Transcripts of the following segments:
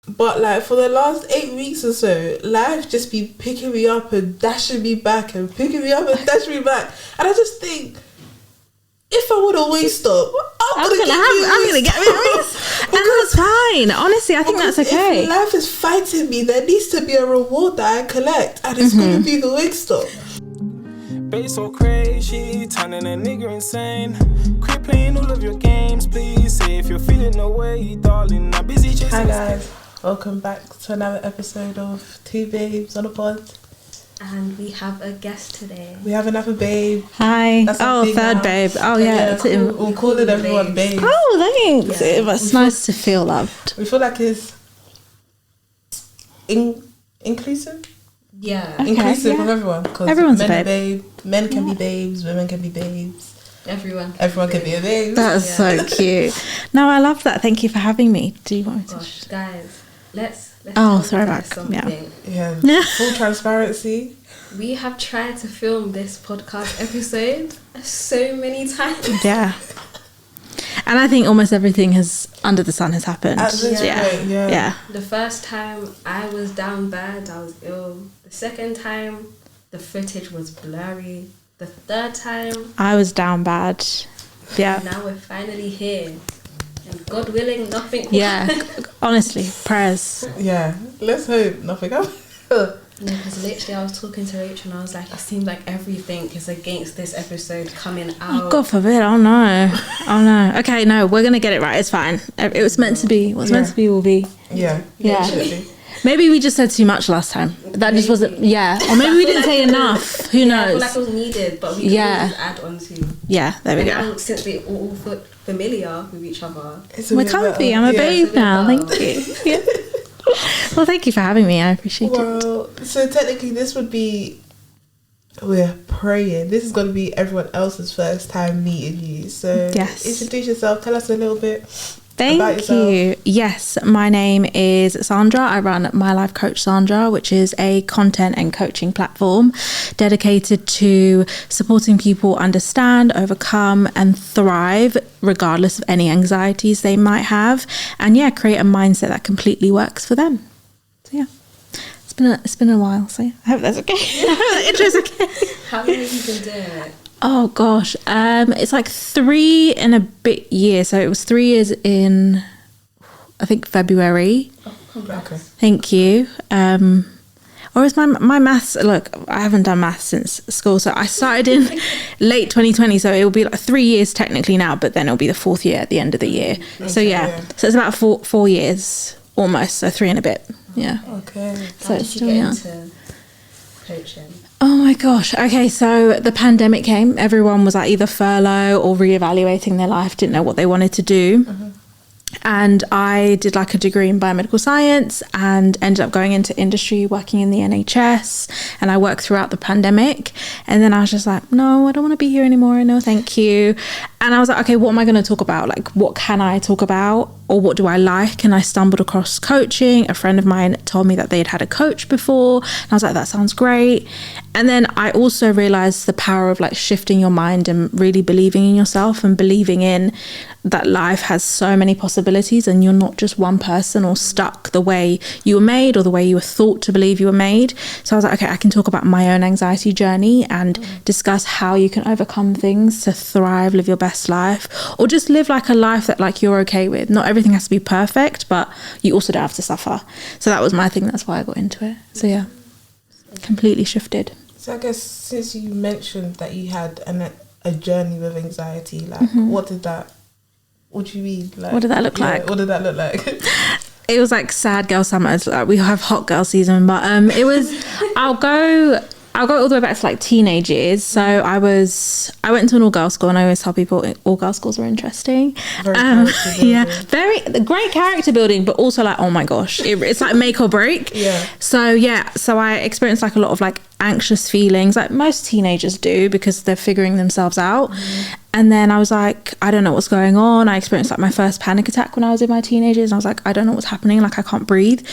But like for the last 8 weeks or so, life just be picking me up and dashing me back and picking me up and dashing me back. And I just think, if I want a Wingstop, I'm gonna get me a Wingstop. And that's fine. Honestly, I think that's okay. If life is fighting me, there needs to be a reward that I collect, and it's gonna be the Wingstop. Bass so crazy, turning a nigga insane. Quit playing all of your games, please. Say if you're feeling no way, darling. I'm busy chasing. Hi guys, welcome back to another episode of Two Babes on a Pod. And we have a guest today. We have another babe. Hi. Third now. babe. Oh yeah. We'll call it everyone babe. Oh, thanks. Yeah. It's nice to feel loved. We feel like it's inclusive. Yeah. Okay, Inclusive yeah. of everyone. Because Everyone's men a are babe. Men can be babes. Women can be babes. Everyone can be a babe. That's so cute. No, I love that. Thank you for having me. Do you want me to? Gosh, guys, let's throw back. something. Yeah. Full transparency. We have tried to film this podcast episode so many times. Yeah. And I think almost everything under the sun has happened. At this point, yeah. The first time I was down bad, I was ill. The second time, the footage was blurry. The third time, I was down bad. Yeah. Now we're finally here. And God willing, nothing will Yeah. Honestly, prayers. Yeah. Let's hope nothing happens. No, because literally I was talking to Rachel and I was like, it seems like everything is against this episode coming out. Oh, God forbid. Oh, no. Okay, no, we're going to get it right. It's fine. It was meant to be. What's meant to be will be. Yeah. Yeah. Maybe we just said too much last time. That just wasn't, Or maybe we didn't say enough. Who knows? I feel like it was needed, but we could always add on to. Yeah, there we go. Now, since we're all familiar with each other. We're comfy. I'm a babe now. Thank you. Yeah. Well, thank you for having me. I appreciate it. Well, so technically this would be, we're praying. This is going to be everyone else's first time meeting you. So introduce yourself. Tell us a little bit. Thank you. Yes, my name is Sandra. I run My Life Coach Sandra, which is a content and coaching platform dedicated to supporting people understand, overcome and thrive regardless of any anxieties they might have, and create a mindset that completely works for them. So it's been a while, so I hope that's okay. The intro's okay. How long have you been doing it? Oh gosh, it's like 3 and a bit years. So it was 3 years in, I think, February. Oh, congrats. Okay. Thank you. Or is my maths? Look, I haven't done maths since school, so I started in late 2020. So it will be like 3 years technically now, but then it'll be the 4th year at the end of the year. Okay, so it's about 4 years almost. So 3 and a bit. Yeah. Okay. So it's still young. Into coaching? Oh my gosh. Okay, so the pandemic came. Everyone was like either furlough or reevaluating their life, didn't know what they wanted to do. Mm-hmm. And I did like a degree in biomedical science and ended up going into industry, working in the NHS, and I worked throughout the pandemic. And then I was just like, no, I don't want to be here anymore. No, thank you. And I was like, okay, what am I going to talk about? Like, what can I talk about? Or what do I like? And I stumbled across coaching. A friend of mine told me that they'd had a coach before. And I was like, that sounds great. And then I also realized the power of like shifting your mind and really believing in yourself and believing in that life has so many possibilities and you're not just one person or stuck the way you were made or the way you were thought to believe you were made. So I was like, okay, I can talk about my own anxiety journey and discuss how you can overcome things to thrive, live your best life, or just live like a life that like you're okay with. Not everything has to be perfect, but you also don't have to suffer. So that was my thing. That's why I got into it. So yeah, completely shifted. So I guess since you mentioned that you had a journey with anxiety, like what do you mean? Like, what did that look like? What did that look like? It was like sad girl summers. Like we have hot girl season, but it was. I'll go all the way back to like teenage years. So I went to an all girls school, and I always tell people all girls schools are interesting. Very character building. Very great character building, but also like, oh my gosh, it's like make or break. Yeah. So I experienced like a lot of like anxious feelings, like most teenagers do, because they're figuring themselves out. And then I was like, I don't know what's going on. I experienced like my first panic attack when I was in my teenagers, and I was like, I don't know what's happening, like I can't breathe.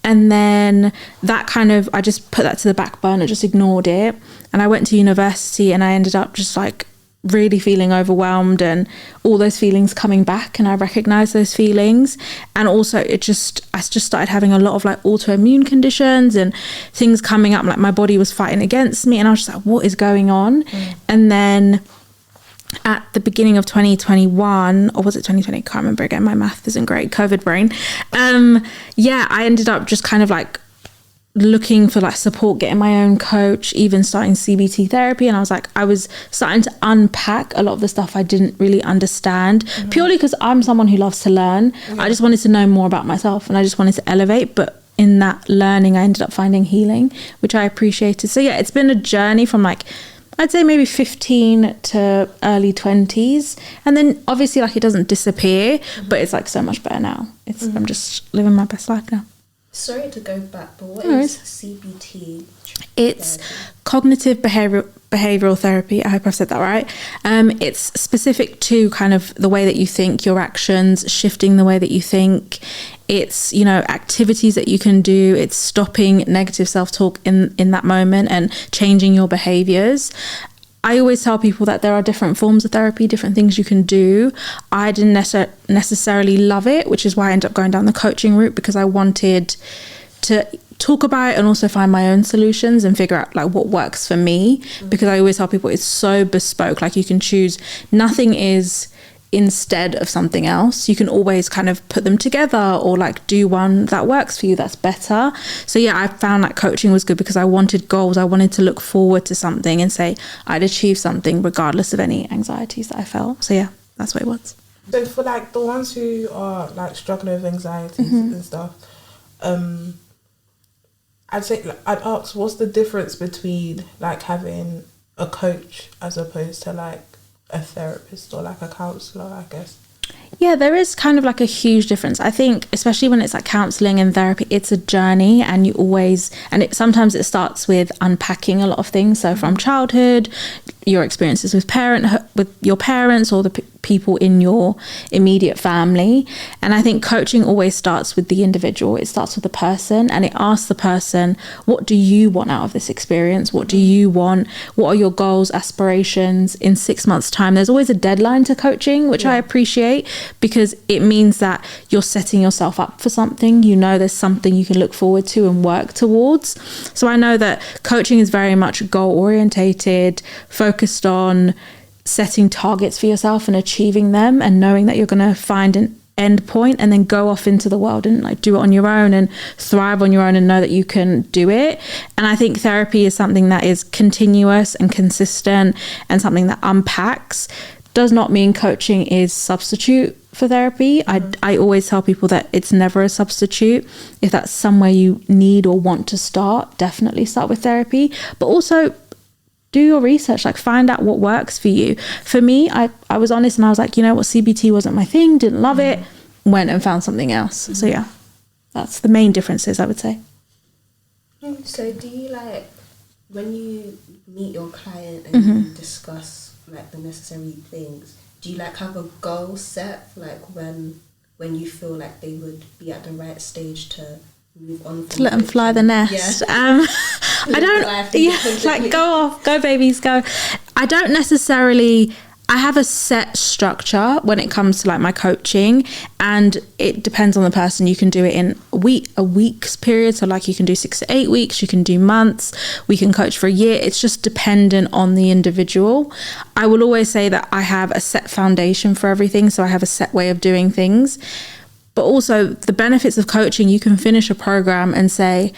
And then that kind of, I just put that to the back burner, just ignored it. And I went to university and I ended up just like really feeling overwhelmed and all those feelings coming back, and I recognized those feelings. And also I just started having a lot of like autoimmune conditions and things coming up, like my body was fighting against me, and I was just like, what is going on? And then at the beginning of 2021, or was it 2020? I can't remember again, my math isn't great, COVID brain. I ended up just kind of like looking for like support, getting my own coach, even starting CBT therapy. And I was starting to unpack a lot of the stuff I didn't really understand, purely because I'm someone who loves to learn. I just wanted to know more about myself, and I just wanted to elevate. But in that learning, I ended up finding healing, which I appreciated. So yeah, it's been a journey from like, I'd say maybe 15 to early 20s. And then obviously like it doesn't disappear, but it's like so much better now. I'm just living my best life now. Sorry to go back, but what is CBT? It's cognitive behavioral therapy. I hope I've said that right. It's specific to kind of the way that you think, your actions, shifting the way that you think. It's, you know, activities that you can do. It's stopping negative self-talk in that moment and changing your behaviors. I always tell people that there are different forms of therapy, different things you can do. I didn't necessarily love it, which is why I ended up going down the coaching route, because I wanted to talk about it and also find my own solutions and figure out like what works for me. Because I always tell people it's so bespoke, like you can choose, nothing is instead of something else. You can always kind of put them together or like do one that works for you that's better. So yeah, I found that coaching was good because I wanted goals. I wanted to look forward to something and say I'd achieve something regardless of any anxieties that I felt. So yeah, that's what it was. So for like the ones who are like struggling with anxieties and stuff, I'd say, I'd ask, what's the difference between like having a coach as opposed to like a therapist or like a counsellor, I guess? Yeah, there is kind of like a huge difference. I think especially when it's like counselling and therapy, it's a journey, and you always, sometimes it starts with unpacking a lot of things. So from childhood, your experiences with your parents or the people in your immediate family. And I think coaching always starts with the individual. It starts with the person, and it asks the person, what do you want out of this experience? What do you want? What are your goals, aspirations in 6 months' time? There's always a deadline to coaching, which I appreciate, because it means that you're setting yourself up for something. You know, there's something you can look forward to and work towards. So I know that coaching is very much goal orientated, focused on setting targets for yourself and achieving them, and knowing that you're going to find an end point and then go off into the world and like do it on your own and thrive on your own and know that you can do it. And I think therapy is something that is continuous and consistent and something that unpacks. Does not mean coaching is substitute for therapy. I always tell people that it's never a substitute. If that's somewhere you need or want to start, definitely start with therapy, but also do your research, like find out what works for you. For me, I was honest and I was like, you know what, CBT wasn't my thing, didn't love it, went and found something else. So yeah, that's the main differences, I would say. So do you like, when you meet your client and you discuss like the necessary things, do you like have a goal set, like when you feel like they would be at the right stage to move on, to let them fly the nest? I don't, like go off, go babies, go. I don't necessarily, I have a set structure when it comes to like my coaching, and it depends on the person. You can do it in a week's period, so like you can do 6 to 8 weeks, you can do months, we can coach for a year. It's just dependent on the individual. I will always say that I have a set foundation for everything, so I have a set way of doing things. But also the benefits of coaching, you can finish a program and say,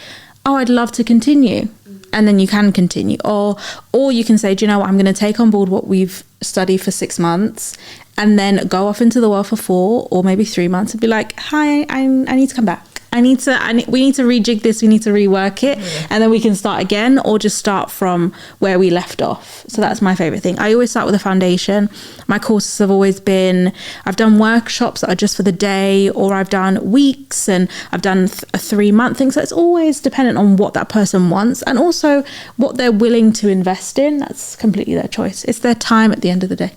oh, I'd love to continue. And then you can continue. Or you can say, do you know what, I'm going to take on board what we've studied for 6 months and then go off into the world for 4 or maybe 3 months and be like, hi, I need to come back. We need to rejig this, we need to rework it, and then we can start again, or just start from where we left off. So that's my favorite thing. I always start with a foundation. My courses have always been, I've done workshops that are just for the day, or I've done weeks, and I've done a 3-month thing. So it's always dependent on what that person wants and also what they're willing to invest in. That's completely their choice. It's their time at the end of the day.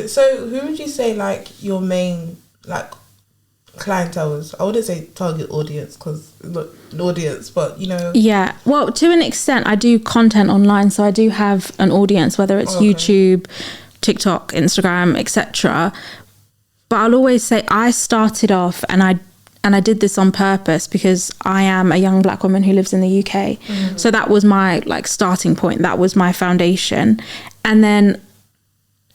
So who would you say like your main like clientele is? I wouldn't say target audience because it's not an audience, but you know. Yeah, well, to an extent I do content online, so I do have an audience, whether it's YouTube, TikTok, Instagram, etc. But I'll always say I started off, and I did this on purpose because I am a young black woman who lives in the UK. So that was my like starting point. That was my foundation.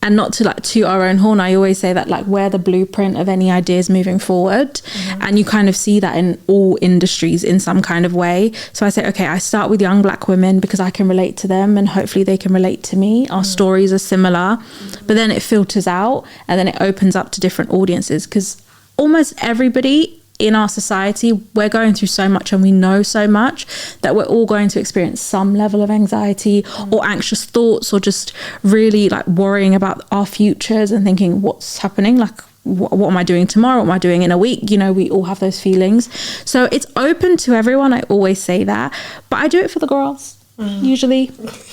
And not to like toot our own horn, I always say that like we're the blueprint of any ideas moving forward. And you kind of see that in all industries in some kind of way. So I say, okay, I start with young black women because I can relate to them and hopefully they can relate to me. Our stories are similar, but then it filters out and then it opens up to different audiences, because almost everybody in our society, we're going through so much and we know so much that we're all going to experience some level of anxiety or anxious thoughts, or just really like worrying about our futures and thinking what's happening, like what am I doing tomorrow, what am I doing in a week. You know, we all have those feelings. So it's open to everyone, I always say that, but I do it for the girls usually,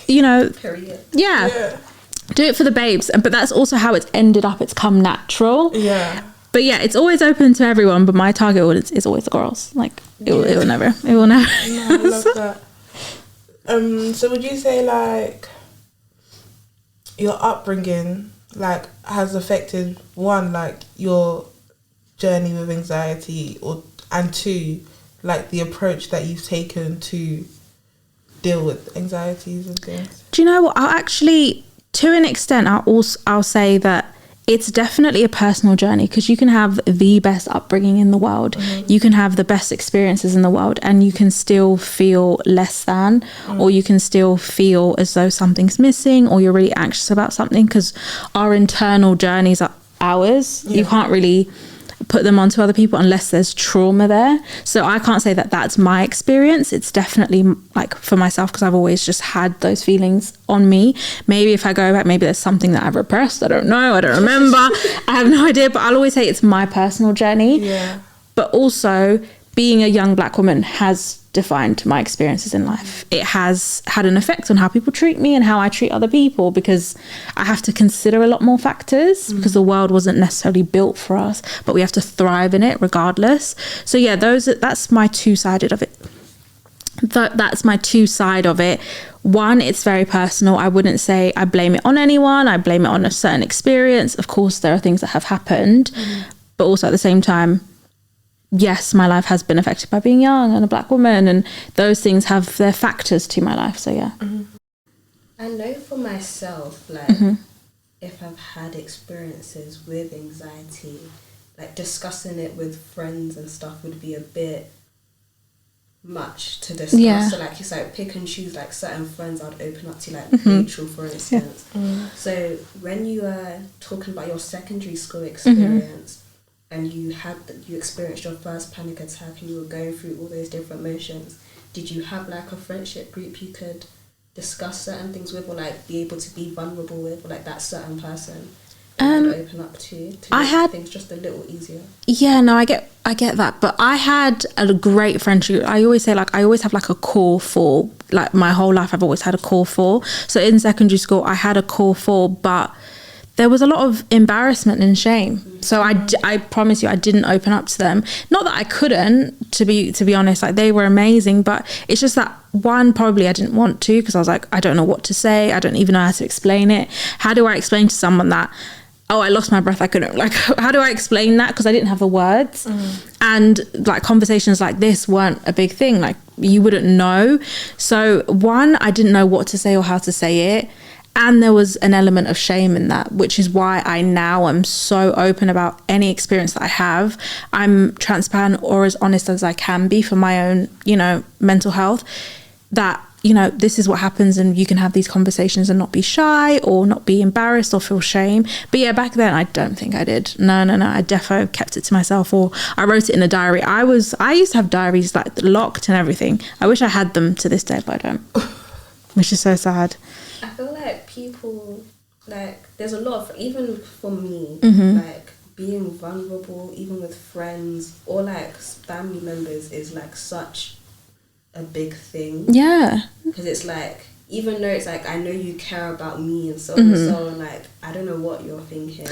you know. Period. Yeah, do it for the babes. But that's also how it's ended up. It's come natural. But yeah, it's always open to everyone, but my target audience is always the girls. Like, it will never. No, I love that. So would you say, like, your upbringing, like, has affected, one, like, your journey with anxiety, and two, like, the approach that you've taken to deal with anxieties and things? Do you know what? I'll actually, to an extent, I'll say that it's definitely a personal journey, because you can have the best upbringing in the world, you can have the best experiences in the world, and you can still feel less than, or you can still feel as though something's missing, or you're really anxious about something, because our internal journeys are ours. You can't really put them onto other people unless there's trauma there. So I can't say that that's my experience. It's definitely like for myself, because I've always just had those feelings on me. Maybe if I go back, maybe there's something that I've repressed. I don't know. I don't remember. I have no idea. But I'll always say it's my personal journey. But also, being a young black woman has defined my experiences in life. It has had an effect on how people treat me and how I treat other people, because I have to consider a lot more factors, because the world wasn't necessarily built for us, but we have to thrive in it regardless. So yeah, that's my two-sided of it. That's my two-side of it. One, it's very personal. I wouldn't say I blame it on anyone. I blame it on a certain experience. Of course, there are things that have happened, but also at the same time, yes, my life has been affected by being young and a black woman, and those things have their factors to my life. So yeah. I know for myself, like, if I've had experiences with anxiety, like discussing it with friends and stuff would be a bit much to discuss. So like, it's like pick and choose, like certain friends I'd open up to, like Rachel, for instance. So when you are talking about your secondary school experience, and you experienced your first panic attack and you were going through all those different emotions, did you have like a friendship group you could discuss certain things with, or like be able to be vulnerable with, or like that certain person you could open up to make things just a little easier? Yeah, no, I get that, but I had a great friendship. I always say, like, I always have like a core four. Like my whole life I've always had a core four. So in secondary school I had a core four, but there was a lot of embarrassment and shame. So I promise you, I didn't open up to them. Not that I couldn't, to be honest, like they were amazing, but it's just that, one, probably I didn't want to, because I was like, I don't know what to say. I don't even know how to explain it. How do I explain to someone that, oh, I lost my breath, I couldn't, like, how do I explain that? Because I didn't have the words. And like conversations like this weren't a big thing. Like you wouldn't know. So one, I didn't know what to say or how to say it. And there was an element of shame in that, which is why I now am so open about any experience that I have. I'm transparent, or as honest as I can be for my own, mental health, that, this is what happens, and you can have these conversations and not be shy or not be embarrassed or feel shame. But yeah, back then I don't think I did. No. I defo kept it to myself, or I wrote it in a diary. I used to have diaries like locked and everything. I wish I had them to this day, but I don't, which is so sad. I feel like people, like, there's a lot of, even for me, like, being vulnerable, even with friends or, like, family members is, like, such a big thing. Yeah. Because it's, like, even though it's, like, I know you care about me and so on and so on, like, I don't know what you're thinking.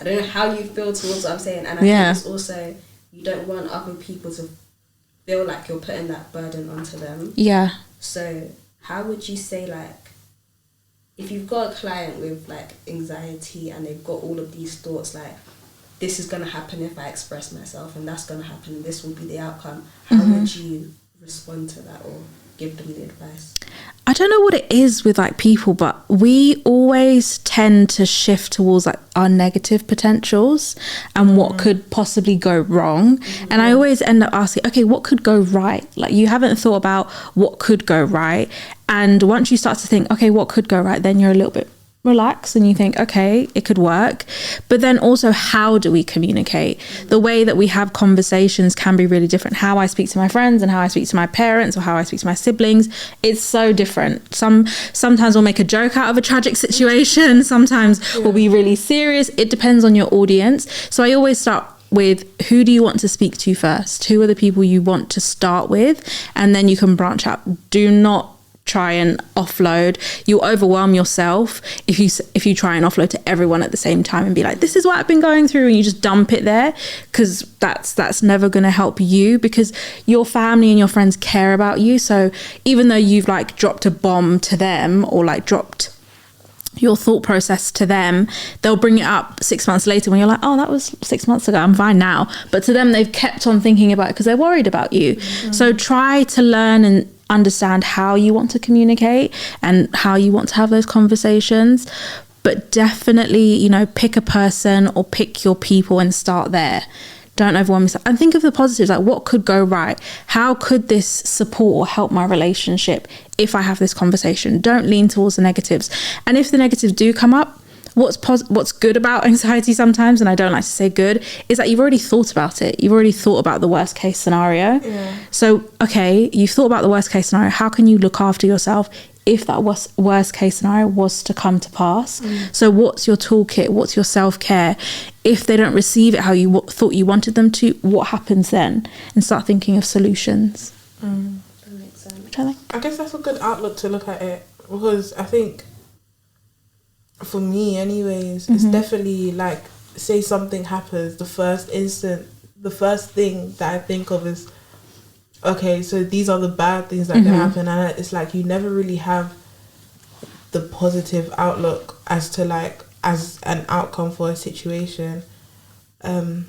I don't know how you feel towards what I'm saying. And I think it's also, you don't want other people to feel like you're putting that burden onto them. Yeah. So, how would you say, like, if you've got a client with like anxiety and they've got all of these thoughts like, this is going to happen if I express myself, and that's going to happen, and this will be the outcome, how would you respond to that or give them the advice? I don't know what it is with like people, but we always tend to shift towards like our negative potentials and what could possibly go wrong. And I always end up asking, okay, what could go right? Like, you haven't thought about what could go right. And once you start to think, okay, what could go right? Then you're a little bit relaxed and you think, okay, it could work. But then also, how do we communicate? The way that we have conversations can be really different. How I speak to my friends and how I speak to my parents, or how I speak to my siblings, it's so different. Sometimes we'll make a joke out of a tragic situation. Sometimes we'll be really serious. It depends on your audience. So I always start with, who do you want to speak to first? Who are the people you want to start with? And then you can branch out. Do not try and offload. You'll overwhelm yourself if you try and offload to everyone at the same time and be like, this is what I've been going through, and you just dump it there, because that's never going to help you, because your family and your friends care about you. So even though you've like dropped a bomb to them, or like dropped your thought process to them, they'll bring it up 6 months later when you're like, oh, that was 6 months ago, I'm fine now. But to them, they've kept on thinking about it because they're worried about you. So try to learn and understand how you want to communicate and how you want to have those conversations. But definitely, you know, pick a person or pick your people and start there. Don't overwhelm yourself, and think of the positives. Like, what could go right? How could this support or help my relationship if I have this conversation? Don't lean towards the negatives. And if the negatives do come up, what's good about anxiety sometimes, and I don't like to say good, is that you've already thought about it. You've already thought about the worst case scenario. So, okay, you've thought about the worst case scenario. How can you look after yourself if that worst case scenario was to come to pass? So what's your toolkit? What's your self-care? If they don't receive it how you thought you wanted them to, what happens then? And start thinking of solutions. That makes sense. Which I think. I guess that's a good outlook to look at it, because I think, for me anyways, it's definitely like, say something happens, the first thing that I think of is, okay, so these are the bad things that can happen, and it's like you never really have the positive outlook as to like, as an outcome for a situation. No,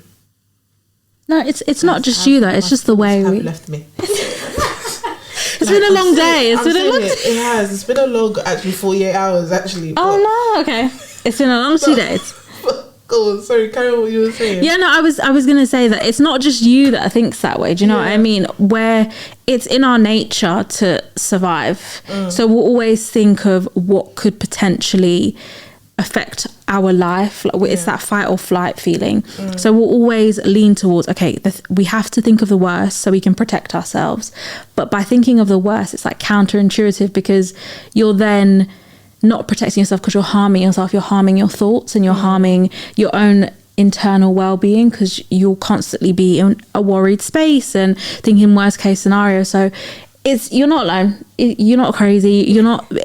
it's not just you though, it's just the way we left me. It's been a long day. It has. It's been a long, actually, 48 hours, actually. Oh, no. Okay. It's been a long 2 days. Go on. Sorry, carry on what you were saying. Yeah, no, I was going to say that it's not just you that thinks that way. Do you know what I mean? Where it's in our nature to survive. So we'll always think of what could potentially affect our life. Like, it's that fight or flight feeling. So we'll always lean towards, okay, we have to think of the worst so we can protect ourselves. But by thinking of the worst, it's like counterintuitive, because you're then not protecting yourself, because you're harming yourself, you're harming your thoughts, and you're harming your own internal well-being, because you'll constantly be in a worried space and thinking worst case scenario. So you're not alone. You're not crazy.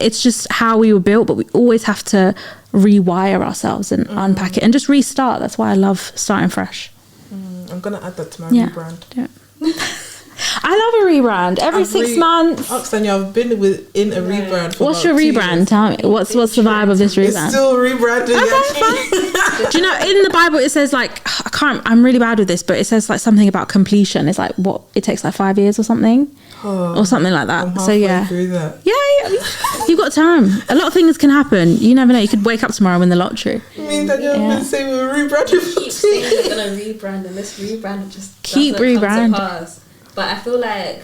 It's just how we were built, but we always have to rewire ourselves and unpack it and just restart. That's why I love starting fresh. I'm gonna add that to my rebrand. Yeah. I love a rebrand every 6 months. Danielle, I've been in a rebrand for What's your rebrand? Tell me. What's the vibe of this rebrand? It's still rebranding. Okay, do you know, in the Bible it says like, I'm really bad with this, but it says like something about completion. It's like, what, it takes like 5 years or something. Or something like that. I'm so yeah, through that. yeah, you've got time. A lot of things can happen. You never know. You could wake up tomorrow and win the lottery. Me and Danielle have been saying we're rebranding. Keep saying we're gonna rebrand, and this rebrand just keep rebranding. But I feel like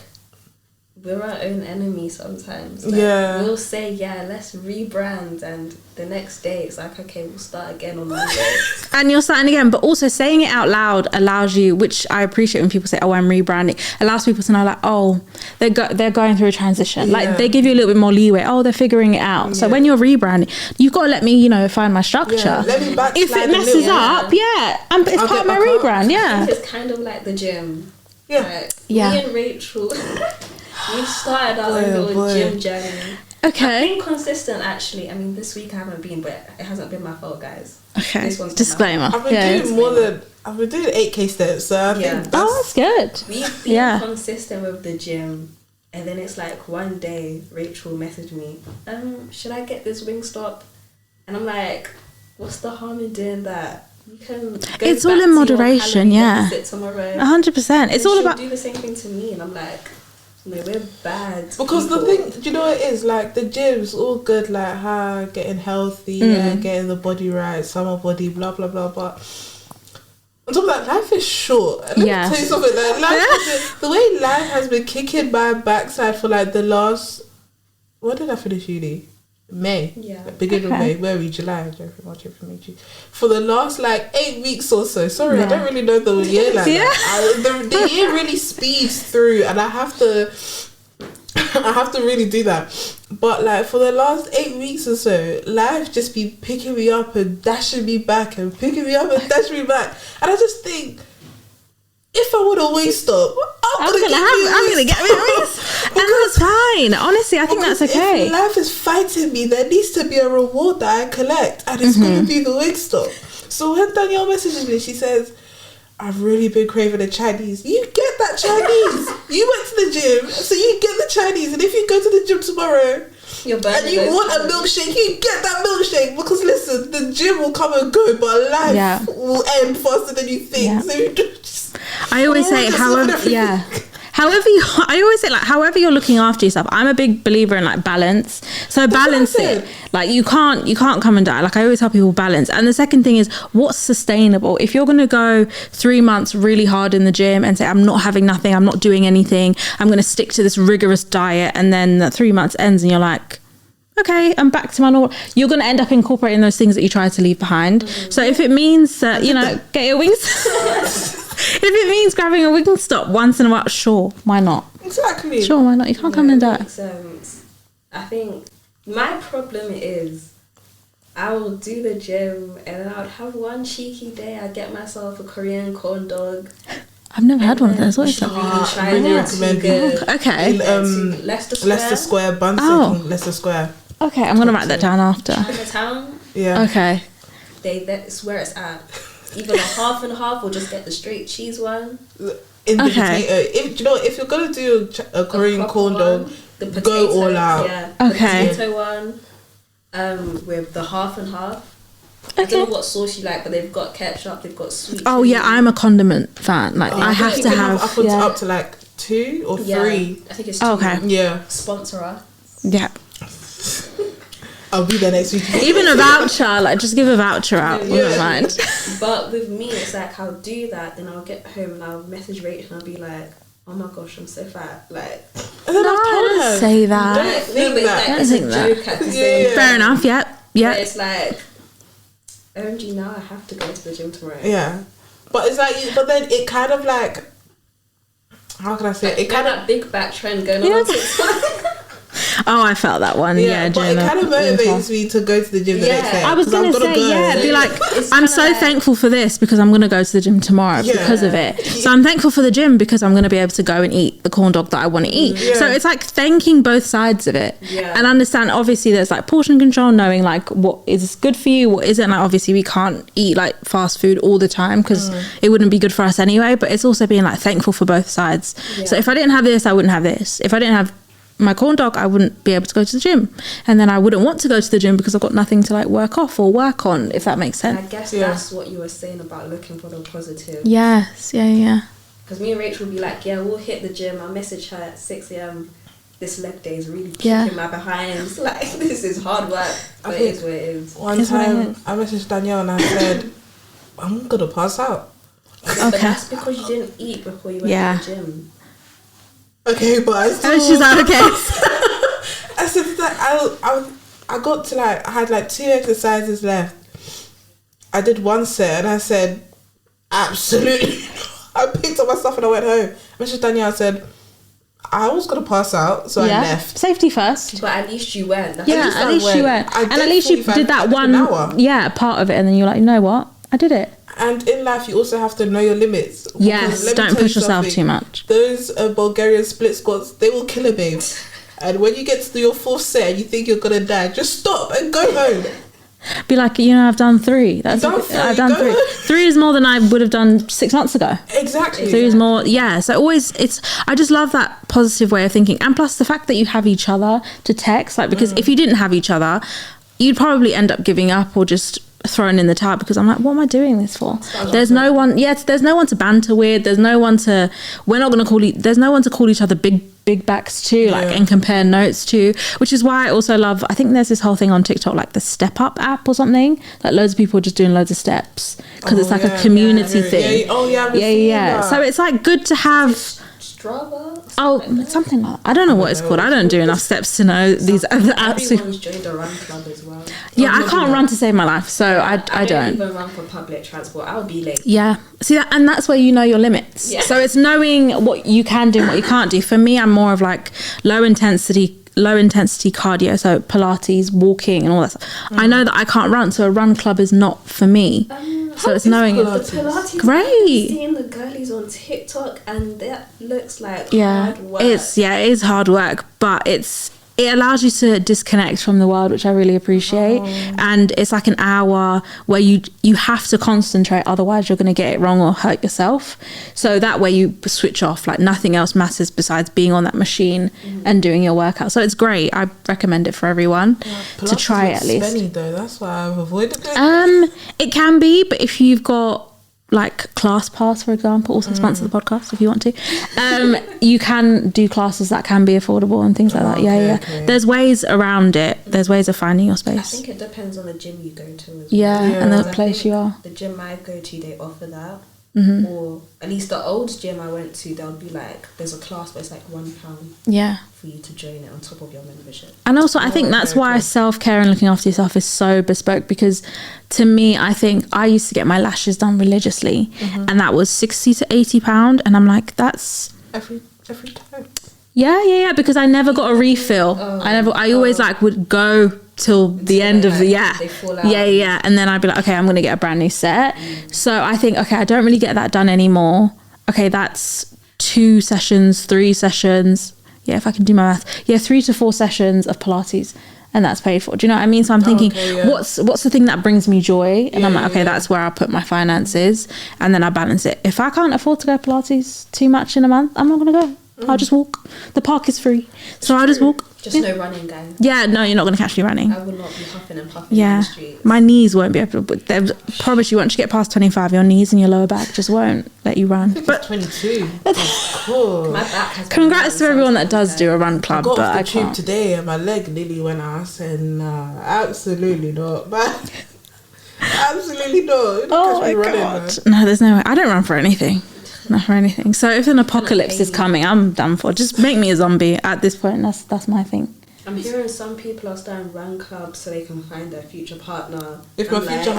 we're our own enemy sometimes. Like, we'll say, let's rebrand, and the next day it's like, okay, we'll start again on Monday. And you're starting again, but also saying it out loud allows you, which I appreciate when people say, oh, I'm rebranding, allows people to know like, oh, they're going through a transition. Like, they give you a little bit more leeway. Oh, they're figuring it out. So when you're rebranding, you've got to let me, find my structure. Let me backslide. If it messes up, and it's part of my rebrand. I think it's kind of like the gym. Like, me and Rachel, we started our own little gym journey. Okay. I've been consistent, actually. I mean, this week I haven't been, but it hasn't been my fault, guys. Okay. This one's disclaimer. I've been doing 8K steps, so I think that's good. We've been consistent with the gym, And then it's like one day Rachel messaged me, should I get this Wingstop? And I'm like, what's the harm in doing that? You can go It's back all in to moderation, your yeah. deficit tomorrow. 100%. It's all about... do the same thing to me, and I'm like, no, we're bad. Because people. the thing, do you know what it is? Like, the gym's all good, like, getting healthy, getting the body right, summer body, blah, blah, blah, but on top of that, life is short. And let me tell you something, like, the way life has been kicking my backside for, like, the last... When did I finish uni? May. Yeah. Beginning of May. Where are we? July. March, April, May, June. For the last, like, 8 weeks or so. Sorry, I don't really know the year like that. The year really speeds through, and I have to really do that. But, like, for the last 8 weeks or so, life just be picking me up and dashing me back and picking me up and dashing me back. And I just think, if I want a Wingstop, I'm gonna get me a Wingstop. And that's fine. Honestly, I think that's okay. If life is fighting me, there needs to be a reward that I collect, and it's going to be the Wingstop. So when Danielle messages me, she says, I've really been craving a Chinese. You get that Chinese. You went to the gym, so you get the Chinese. And if you go to the gym tomorrow and you want a milkshake, you get that milkshake. Because listen, the gym will come and go, but life will end faster than you think. Yeah. So I always say, however you're looking after yourself. I'm a big believer in, like, balance. So balance it. Like, you can't come and die. Like, I always tell people, balance. And the second thing is, what's sustainable? If you're going to go 3 months really hard in the gym and say, I'm not having nothing, I'm not doing anything, I'm going to stick to this rigorous diet, and then that 3 months ends and you're like, okay, I'm back to my normal, you're going to end up incorporating those things that you tried to leave behind. So if it means that, you know, get your wings... If it means grabbing a Wingstop once in a while, sure, why not? Exactly. Sure, why not? You can't come and die. Makes sense. I think my problem is I will do the gym and then I would have one cheeky day. I get myself a Korean corn dog. I've never had one of those. What is that? I really recommend it. Okay. Leicester Square, Bunswick, Leicester Square. Okay, I'm going to write that down after. Chinatown. Yeah. Okay. That's where it's at. Either a half and half or just get the straight cheese one. In the potato. If you know, if you're gonna do a Korean corn dog, the potato, go all out. Yeah. Okay. The potato one, with the half and half. I don't know what sauce you like, but they've got ketchup, they've got sweet. Oh yeah, I'm a condiment fan. Like I have to have up to like 2 or 3. I think it's 2. Okay. Yeah. Sponsor us. Yeah. I'll be there next week. Even a voucher, like just give a voucher out. We don't mind. But with me, it's like I'll do that, then I'll get home and I'll message Rachel and I'll be like, "Oh my gosh, I'm so fat." Like, and then don't say that. It's a joke at the same time. Fair enough. Yep. But it's like, OMG, now I have to go to the gym tomorrow. Yeah, but it's like, but then it kind of like, how can I say it? Kind of big back trend going on TikTok. Oh, I felt that one. Yeah, but it kind of motivates me to go to the gym the next day. I was going to say, be like, I'm so thankful for this because I'm going to go to the gym tomorrow because of it. So I'm thankful for the gym because I'm going to be able to go and eat the corn dog that I want to eat. So it's like thanking both sides of it and understand. Obviously, there's like portion control, knowing like what is good for you, what isn't. Like obviously, we can't eat like fast food all the time because it wouldn't be good for us anyway. But it's also being like thankful for both sides. So if I didn't have this, I wouldn't have this. If I didn't have my corn dog, I wouldn't be able to go to the gym, and then I wouldn't want to go to the gym because I've got nothing to like work off or work on, if that makes sense. And I guess that's what you were saying about looking for the positive. Yes, yeah. Because me and Rachel would be like, yeah, we'll hit the gym. I'll message her at 6 a.m. This leg day is really kicking my behind. Like, this is hard work, but it is what it is. One time I messaged Danielle and I said, I'm gonna pass out. But that's because you didn't eat before you went to the gym. Okay, but I still... she's like, okay. I said that I got to like, I had like 2 exercises left. I did 1 set and I said, absolutely not. I picked up my stuff and I went home. Mrs. Danielle said, I was going to pass out, so I left. Safety first. But at least you went. At least you went. And at least you did that one part of it, and then you're like, you know what? I did it. And in life, you also have to know your limits. Yes, don't push yourself too much. Those Bulgarian split squats, they will kill a babe. And when you get to your 4th set and you think you're going to die, just stop and go home. Be like, I've done 3. I've done 3. 3 is more than I would have done 6 months ago. Exactly. 3 is more, yeah. So always, I just love that positive way of thinking. And plus the fact that you have each other to text, like, because if you didn't have each other, you'd probably end up giving up or just thrown in the towel, because I'm like, what am I doing this for? There's no one to banter with. There's no one to, there's no one to call each other big backs to, like, and compare notes to, which is why I also love, I think there's this whole thing on TikTok, like the Step Up app or something, like loads of people are just doing loads of steps, because it's like a community thing. So it's like good to have something like that. I don't know what it's called. I don't do enough steps to know these other apps. Everyone's joined a run club as well. Yeah, I can't run to save my life, so I don't even run for public transport. I'll be late. Yeah, see that, and that's where you know your limits. Yeah. So it's knowing what you can do and what you can't do. For me, I'm more of like low intensity cardio, so Pilates, walking, and all that stuff. I know that I can't run, so a run club is not for me. So it's knowing Pilates. Great. Seeing the girlies on TikTok, and that looks like hard work. It is hard work, but it allows you to disconnect from the world, which I really appreciate. And it's like an hour where you have to concentrate, otherwise you're going to get it wrong or hurt yourself. So that way you switch off, like nothing else matters besides being on that machine and doing your workout. So it's great. I recommend it for everyone to try it at least. Spenny though, that's why I've avoided it. It can be, but if you've got like ClassPass, for example, also sponsor the podcast if you want to, you can do classes that can be affordable and things like that. Okay. There's ways around it. There's ways of finding your space. I think it depends on the gym you go to as well. Yeah, and the place you are. The gym I go to, they offer that. Or at least the old gym I went to, they'll be like, there's a class, but it's like £1 for you to join it on top of your membership. And also I think that's why self-care and looking after yourself is so bespoke, because to me, I think I used to get my lashes done religiously, and that was £60 to £80, and I'm like, that's every time. Yeah, because I never got a refill. I always like would go till the end of the they fall out. And then I'd be like, okay, I'm gonna get a brand new set. So I think, okay, I don't really get that done anymore. Okay, that's 2 sessions, 3 sessions, if I can do my math, 3 to 4 sessions of Pilates, and that's paid for. Do you know what I mean? So I'm thinking, what's the thing that brings me joy? And I'm like, okay, that's where I put my finances, and then I balance it. If I can't afford to go Pilates too much in a month, I'm not gonna go. I'll just walk. The park is free, so I'll just walk. Just no running, guys. Yeah, no, you're not going to catch me running. I would not be huffing and puffing in the streets. My knees won't be able to. But promise you, once you get past 25, your knees and your lower back just won't let you run. But 22. Cool. My back has. Congrats to everyone that does do a run club. I got off the tube today and my leg nearly went out. I said, nah, absolutely not. But absolutely not. Oh my God. No, there's no way. I don't run for anything. Not for anything. So if an apocalypse is coming, I'm done for. Just make me a zombie at this point. That's my thing. I'm hearing some people are starting run clubs so they can find their future partner. If my future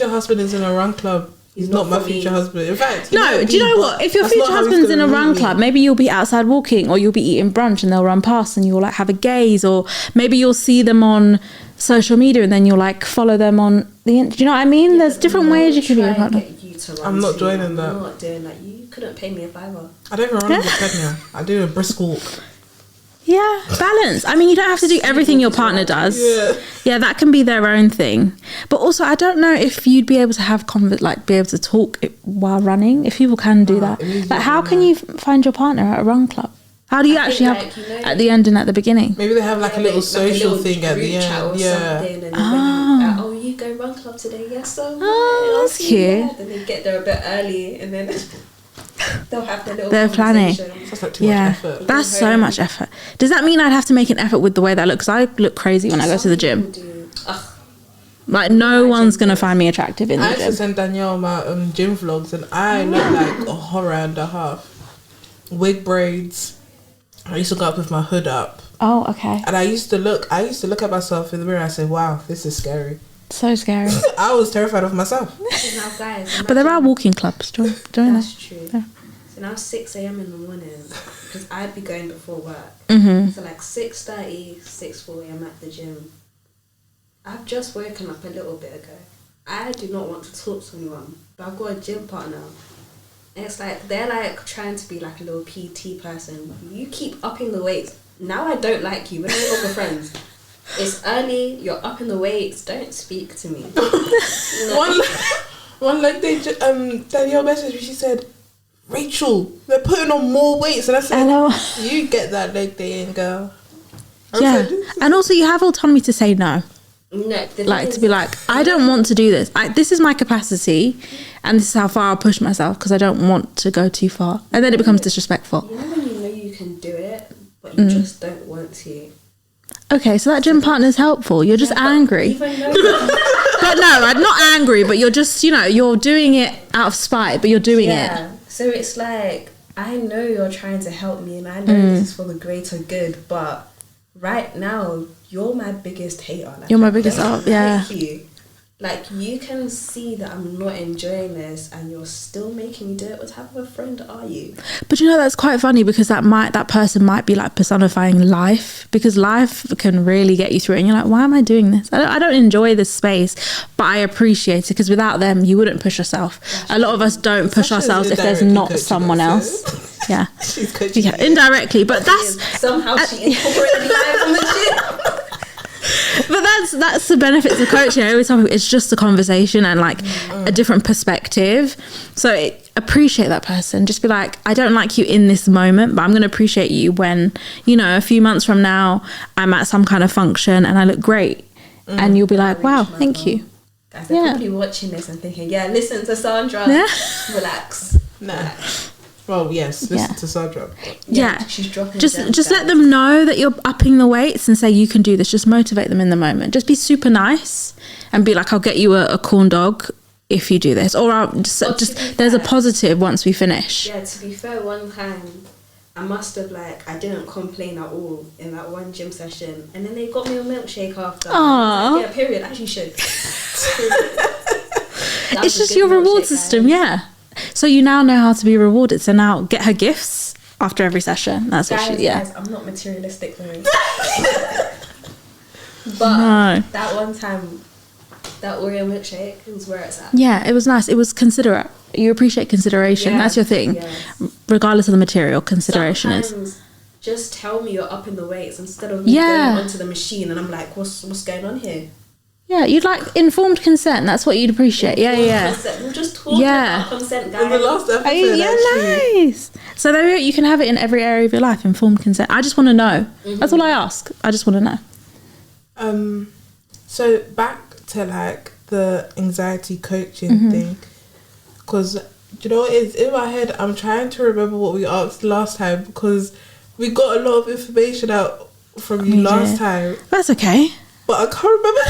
husband is in a run club, he's not my future husband. In fact, no. Do you know what? If your future husband's in a run club, maybe you'll be outside walking, or you'll be eating brunch, and they'll run past, and you'll like have a gaze, or maybe you'll see them on social media, and then you'll like follow them on the. Do you know what I mean? There's different ways you can be a partner. I'm not joining that. I'm not doing that. You couldn't pay me $5. I don't even run on the treadmill. I do a brisk walk. Yeah, balance. I mean, you don't have to do everything your partner does. Yeah, that can be their own thing. But also, I don't know if you'd be able to have be able to talk while running. If people can do that, like, how can you find your partner at a run club? How do you actually have at the end and at the beginning? Maybe they have like a little social thing at the end. Oh, you go run club today? Yes, so that's cute. Then they get there a bit early, and then they'll have their little. They're planning. That's like too much effort. That's so much effort. Does that mean I'd have to make an effort with the way that I look? Because I look crazy when I go to the gym. Like no one's gonna find me attractive in the gym. I used to send Danielle my gym vlogs, and I look like a horror and a half. Wig braids. I used to go up with my hood up. Oh, okay. And I used to look at myself in the mirror and I said, wow, this is scary. So scary. I was terrified of myself. Now, guys, but there are walking clubs. Join that's true. Yeah. So now 6 a.m. in the morning, because I'd be going before work. So like 6:30, 6:40, I'm at the gym. I've just woken up a little bit ago. I do not want to talk to anyone, but I've got a gym partner. And it's like, they're like trying to be like a little PT person. You keep upping the weights. Now I don't like you. We're no longer friends. It's early, you're up in the weights, don't speak to me. One leg day, Danielle messaged me, she said, Rachel, they're putting on more weights. And I said, you get that leg day in, girl. Yeah. And also you have autonomy to say no. No, like to be like, I don't want to do this. This is my capacity and this is how far I'll push myself because I don't want to go too far. And then it becomes disrespectful. You know when you know you can do it, but you just don't want to. Okay, so that gym partner is helpful. You're just angry. But no, I'm not angry, but you're just, you're doing it out of spite, but you're doing it. So it's like, I know you're trying to help me and I know this is for the greater good, but right now, you're my biggest hater. Like, you're my biggest you. Like, you can see that I'm not enjoying this and you're still making me do it. What type of a friend are you? But that's quite funny because that person might be like personifying life, because life can really get you through it and you're like, why am I doing this? I don't enjoy this space, but I appreciate it because without them you wouldn't push yourself. A lot of us don't push ourselves if there's not someone else. Yeah. She's coaching you. Indirectly, but that's somehow she incorporated life on the gym. But that's the benefits of coaching. I always tell people it's just a conversation and like a different perspective. So appreciate that person. Just be like, I don't like you in this moment, but I'm going to appreciate you when, a few months from now I'm at some kind of function and I look great. And you'll be like, wow, thank you. Guys, they're probably watching this and thinking, listen to Sandra. Relax. Relax. Well, yes, listen to Sandra. Yeah. She's dropping just let them know that you're upping the weights and say you can do this. Just motivate them in the moment. Just be super nice and be like, I'll get you a corn dog if you do this. Or I'll just there's a positive once we finish. Yeah, to be fair, one time I must have I didn't complain at all in that one gym session. And then they got me a milkshake after. Aww. Yeah, period. As you should. It's just your reward system, So you now know how to be rewarded. So now get her gifts after every session. That's what guys, I'm not materialistic though. But that one time, that Oreo milkshake, it was where it's at. Yeah, it was nice. It was considerate. You appreciate consideration. That's your thing. Yes. Regardless of the material, consideration is. Just tell me you're up in the weights instead of me going onto the machine and I'm like, what's going on here? Yeah, you'd like informed consent. That's what you'd appreciate. Consent. We'll just talk about consent, guys. In the last episode, nice. So there you can have it in every area of your life. Informed consent. I just want to know. That's all I ask. I just want to know. So back to the anxiety coaching thing, because do you know what it is? In my head, I'm trying to remember what we asked last time because we got a lot of information out from you last time. That's okay. But I can't remember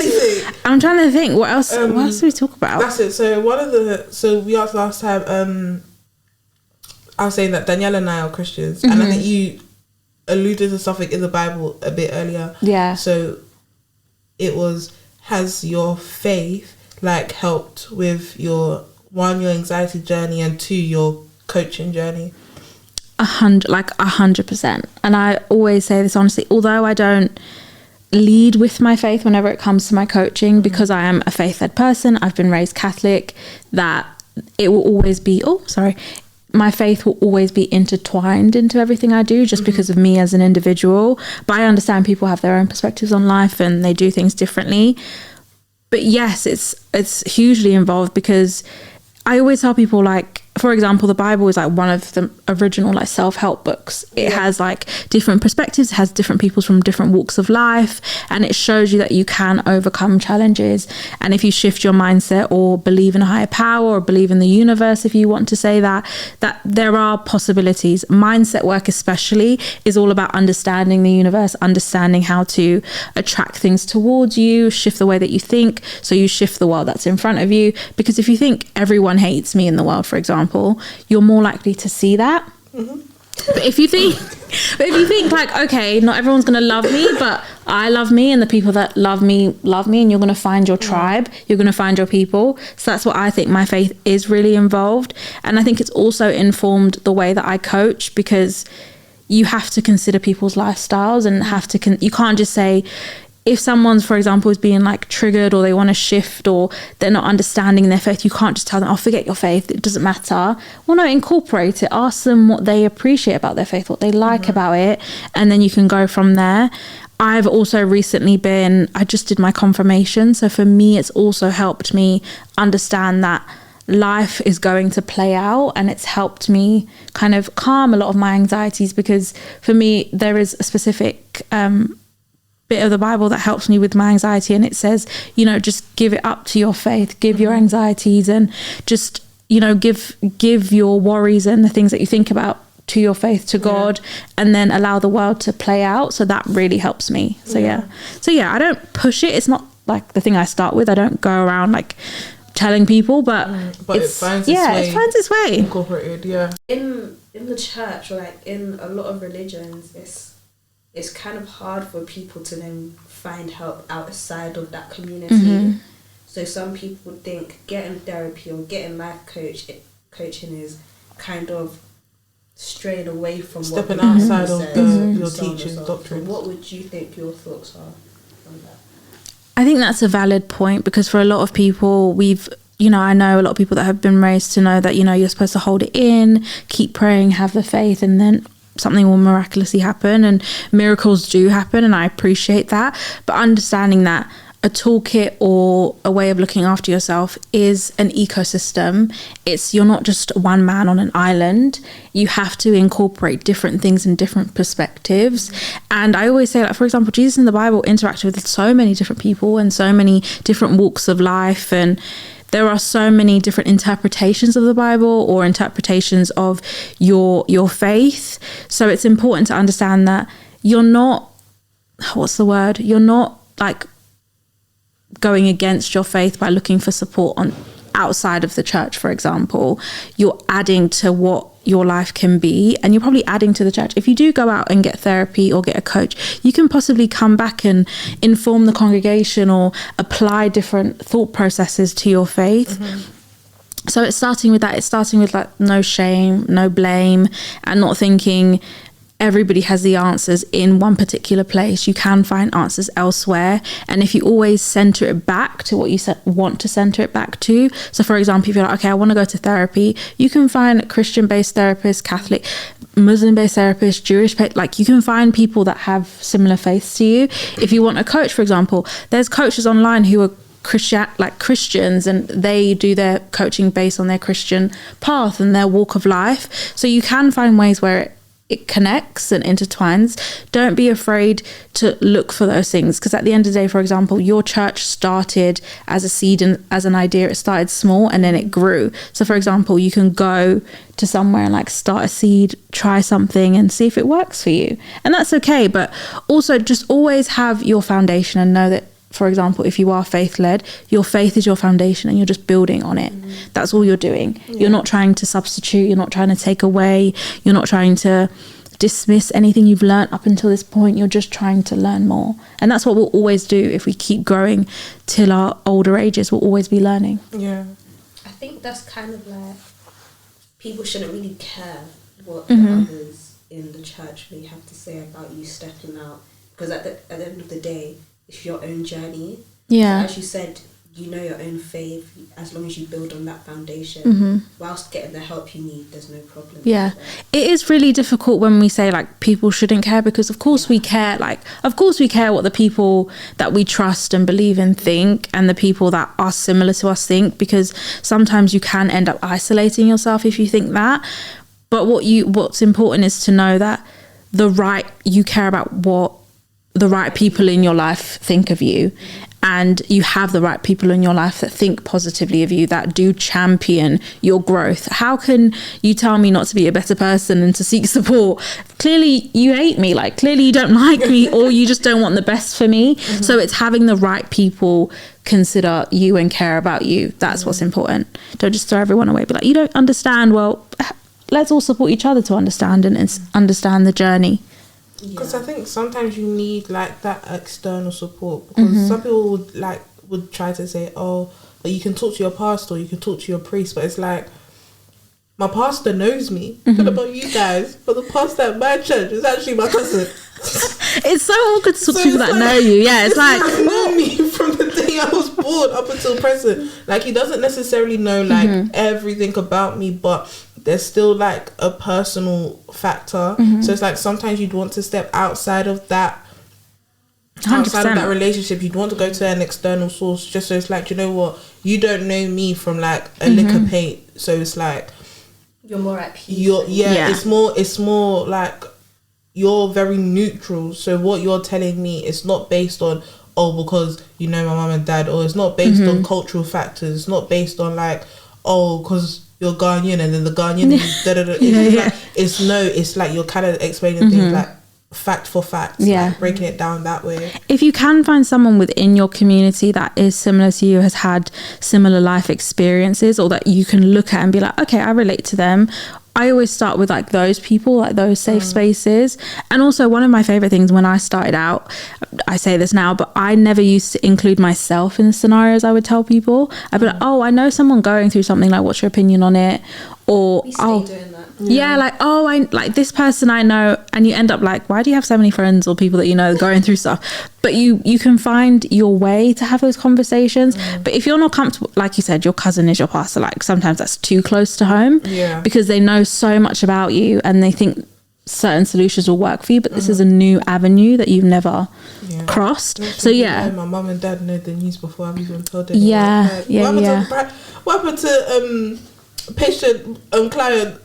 anything. I'm trying to think. What else did we talk about? That's it. So we asked last time. I was saying that Danielle and I are Christians, and I think you alluded to something in the Bible a bit earlier. Yeah. So it was, has your faith helped with your anxiety journey and 2 your coaching journey? 100%. And I always say this honestly, although I don't lead with my faith whenever it comes to my coaching, because I am a faith-led person, I've been raised Catholic, that it will always be, my faith will always be intertwined into everything I do just because of me as an individual. But I understand people have their own perspectives on life and they do things differently. But yes, it's hugely involved because I always tell people for example, the Bible is one of the original self-help books. It has different perspectives, it has different people from different walks of life, and it shows you that you can overcome challenges. And if you shift your mindset or believe in a higher power or believe in the universe, if you want to say that there are possibilities. Mindset work especially is all about understanding the universe, understanding how to attract things towards you, shift the way that you think, so you shift the world that's in front of you. Because if you think everyone hates me in the world, for example, you're more likely to see that. But if you think okay, not everyone's gonna love me, but I love me, and the people that love me, and you're gonna find your tribe, you're gonna find your people. So that's what I think my faith is really involved. And I think it's also informed the way that I coach, because you have to consider people's lifestyles and you can't just say, if someone's, for example, is being like triggered, or they want to shift, or they're not understanding their faith, you can't just tell them, oh, forget your faith, it doesn't matter. Well, no, incorporate it. Ask them what they appreciate about their faith, what they like about it, and then you can go from there. I've also recently I just did my confirmation. So for me, it's also helped me understand that life is going to play out, and it's helped me kind of calm a lot of my anxieties, because for me, there is a specific bit of the Bible that helps me with my anxiety, and it says, you know, just give it up to your faith, give your anxieties, and just, you know, give your worries and the things that you think about to your faith, to God, and then allow the world to play out. So that really helps me. So yeah, I don't push it. It's not like the thing I start with. I don't go around like telling people, but it finds its way incorporated. In the church, or like in a lot of religions, it's kind of hard for people to then find help outside of that community. So some people think getting therapy or getting life coaching is kind of straying away from stepping outside of your teaching doctrine. What would you think your thoughts are on that? I think that's a valid point, because for a lot of people, I know a lot of people that have been raised to know that, you know, you're supposed to hold it in, keep praying, have the faith, and then something will miraculously happen, and miracles do happen, and I appreciate that. But understanding that a toolkit or a way of looking after yourself is an ecosystem. You're not just one man on an island. You have to incorporate different things and different perspectives. And I always say, like, for example, Jesus in the Bible interacted with so many different people and so many different walks of life, and there are so many different interpretations of the Bible or interpretations of your faith. So it's important to understand that you're not like going against your faith by looking for support on outside of the church, for example. You're adding to what your life can be, and you're probably adding to the church. If you do go out and get therapy or get a coach, you can possibly come back and inform the congregation or apply different thought processes to your faith. So it's starting with that. It's starting with like no shame, no blame, and not thinking everybody has the answers in one particular place. You can find answers elsewhere. And if you always center it back to what you want to center it back to. So for example, if you're like, okay, I want to go to therapy, you can find Christian-based therapists, Catholic, Muslim-based therapists, Jewish-based, like you can find people that have similar faiths to you. If you want a coach, for example, there's coaches online who are Christians, and they do their coaching based on their Christian path and their walk of life. So you can find ways where it connects and intertwines. Don't be afraid to look for those things, because at the end of the day, for example, your church started as a seed and as an idea. It started small and then it grew. So for example, you can go to somewhere and like start a seed, try something and see if it works for you, and that's okay. But also just always have your foundation and know that, for example, if you are faith-led, your faith is your foundation and you're just building on it. That's all you're doing. You're not trying to substitute. You're not trying to take away. You're not trying to dismiss anything you've learned up until this point. You're just trying to learn more. And that's what we'll always do. If we keep growing till our older ages, we'll always be learning. Yeah. I think that's kind of like, people shouldn't really care what the others in the church really have to say about you stepping out. Because at the end of the day, it's your own journey. Yeah. So as you said, you know your own faith. As long as you build on that foundation, whilst getting the help you need, there's no problem. Yeah. It is really difficult when we say like people shouldn't care, because of course we care. Like, of course we care what the people that we trust and believe in think, and the people that are similar to us think, because sometimes you can end up isolating yourself if you think that. But what's important is to know that you care about what the right people in your life think of you, and you have the right people in your life that think positively of you, that do champion your growth. How can you tell me not to be a better person and to seek support? Clearly you hate me, like clearly you don't like me, or you just don't want the best for me. So it's having the right people consider you and care about you. That's what's important. Don't just throw everyone away. Be like, you don't understand, well, let's all support each other to understand and understand the journey. Because I think sometimes you need like that external support, because some people would try to say, oh, but you can talk to your pastor, you can talk to your priest, but it's like, my pastor knows me. What about you guys? But the pastor at my church is actually my cousin. It's so awkward to talk to people that it's know you. Yeah, it's like, He's known me from the day I was born up until present. Like, he doesn't necessarily know like everything about me, but there's still like a personal factor. So it's like sometimes you'd want to step outside of that. 100%. Outside of that relationship, you'd want to go to an external source, just so it's like, you know what, you don't know me from like a lick of paint, so it's like you're more at peace. It's more like you're very neutral. So what you're telling me is not based on because you know my mum and dad, or it's not based on cultural factors. It's not based on like because you're Ghanaian and then the Ghanaian is da da da. It's like you're kind of explaining things like fact for fact, like breaking it down that way. If you can find someone within your community that is similar to you, has had similar life experiences, or that you can look at and be like, okay, I relate to them, I always start with like those people, like those safe spaces. And also, one of my favorite things when I started out, I say this now, but I never used to include myself in the scenarios I would tell people. I'd be like, oh, I know someone going through something, like what's your opinion on it? Or We stay doing that. yeah, like, oh, I like this person I know, and you end up like, why do you have so many friends or people that you know going through stuff? But you can find your way to have those conversations. But if you're not comfortable, like you said, your cousin is your pastor, like sometimes that's too close to home, because they know so much about you and they think certain solutions will work for you, but this is a new avenue that you've never crossed. So my mum and dad know the news before I've even told them. What happened to patient client?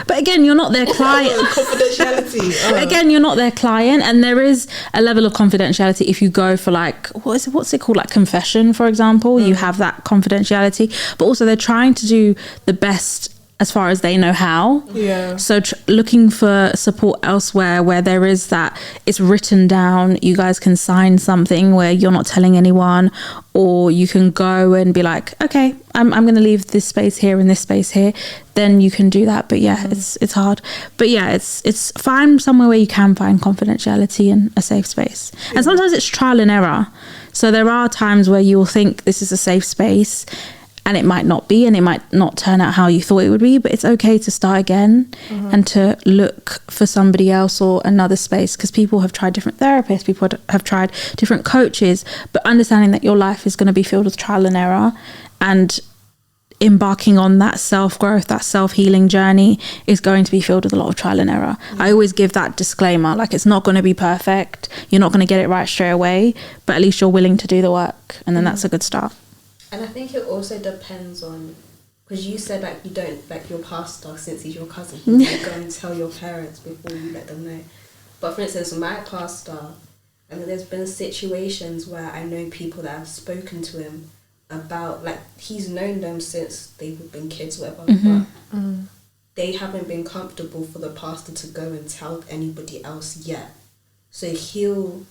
But again, you're not their client. Confidentiality. Again, you're not their client, and there is a level of confidentiality if you go for like what's it called, like confession, for example. You have that confidentiality, but also they're trying to do the best as far as they know how. So looking for support elsewhere where there is that, it's written down, you guys can sign something where you're not telling anyone, or you can go and be like, okay, I'm going to leave this space here and this space here, then you can do that. But it's hard. But it's find somewhere where you can find confidentiality and a safe space. And sometimes it's trial and error. So there are times where you'll think this is a safe space, and it might not be, and it might not turn out how you thought it would be, but it's okay to start again and to look for somebody else or another space, because people have tried different therapists, people have tried different coaches, but understanding that your life is going to be filled with trial and error, and embarking on that self-growth, that self-healing journey is going to be filled with a lot of trial and error. I always give that disclaimer, like it's not going to be perfect, you're not going to get it right straight away, but at least you're willing to do the work, and then that's a good start. And I think it also depends on, because you said like you don't, like your pastor, since he's your cousin, you go and tell your parents before you let them know. But for instance, my pastor, I mean, there's been situations where I know people that have spoken to him about, like, he's known them since they've been kids, whatever, but they haven't been comfortable for the pastor to go and tell anybody else yet. So he'll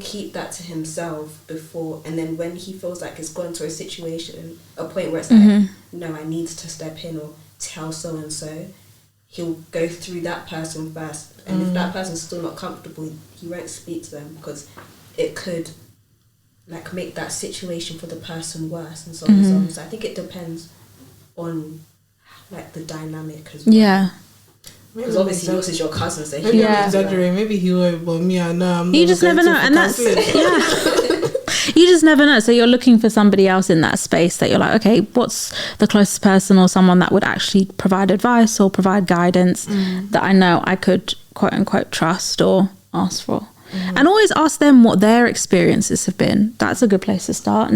keep that to himself before, and then when he feels like it's gone to a situation, a point where it's like, no, I need to step in or tell so-and-so, he'll go through that person first. And if that person's still not comfortable, he won't speak to them, because it could like make that situation for the person worse, and so on and so on. So I think it depends on like the dynamic as well. Because obviously yours is your cousin, so maybe I'm exaggerating. Maybe he won't, but me, I know. You just never know, and that's you just never know. So you're looking for somebody else in that space that you're like, okay, what's the closest person or someone that would actually provide advice or provide guidance that I know I could quote unquote trust or ask for. And always ask them what their experiences have been. That's a good place to start.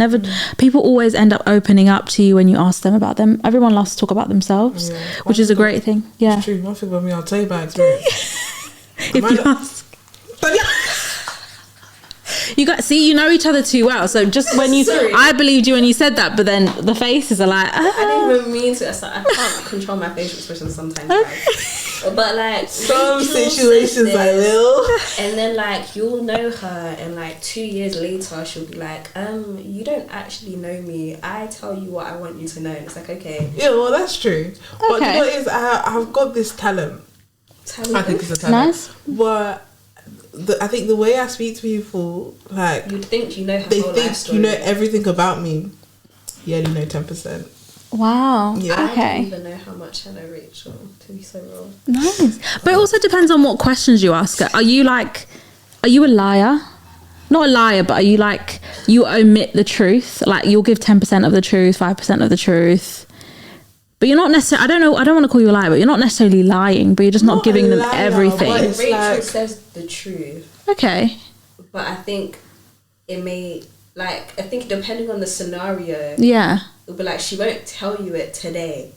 People always end up opening up to you when you ask them about them. Everyone loves to talk about themselves, which is a great thing. It's true. One thing about me, I'll tell you about experience. If you ask. You know each other too well. So just when I believed you when you said that, but then the faces are like, I didn't even mean to. So I can't control my facial expressions sometimes. But like some situations I will. And then like you'll know her, and like 2 years later she'll be like, you don't actually know me. I tell you what I want you to know. And it's like, okay. Yeah, well, that's true. But you know what is, I've got this talent. I think it's a talent. Nice. But I think the way I speak to people, like, you'd think you know her they whole think life story. you know everything about me. You only know 10%. Wow. Yeah. I don't even know how much I know Rachel, to be so real. Nice. But it also depends on what questions you ask her. Are you like Are you a liar? Not a liar, but are you like, you omit the truth? Like you'll give 10% of the truth, 5% of the truth. But you're not necessarily, I don't want to call you a liar, but you're not necessarily lying, but you're just not giving them everything. Rachel says the truth. Okay. But I think it may, like, I think depending on the scenario, it'll be like she won't tell you it today.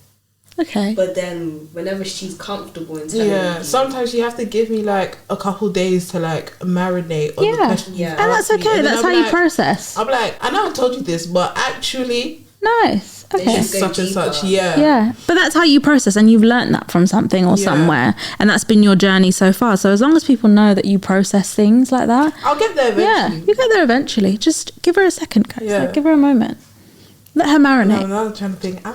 Okay. But then whenever she's comfortable in telling you. Sometimes you have to give me like a couple days to like marinate on the question. Yeah. And that's okay. That's how you process. I'm like, I know I told you this, but actually. Nice. Okay. Such and such. Yeah. Yeah. But that's how you process, and you've learned that from something or somewhere. And that's been your journey so far. So as long as people know that you process things like that. I'll get there eventually. Yeah. You get there eventually. Just give her a second, guys. Like, give her a moment. Let her marinate. No, I'm trying to think.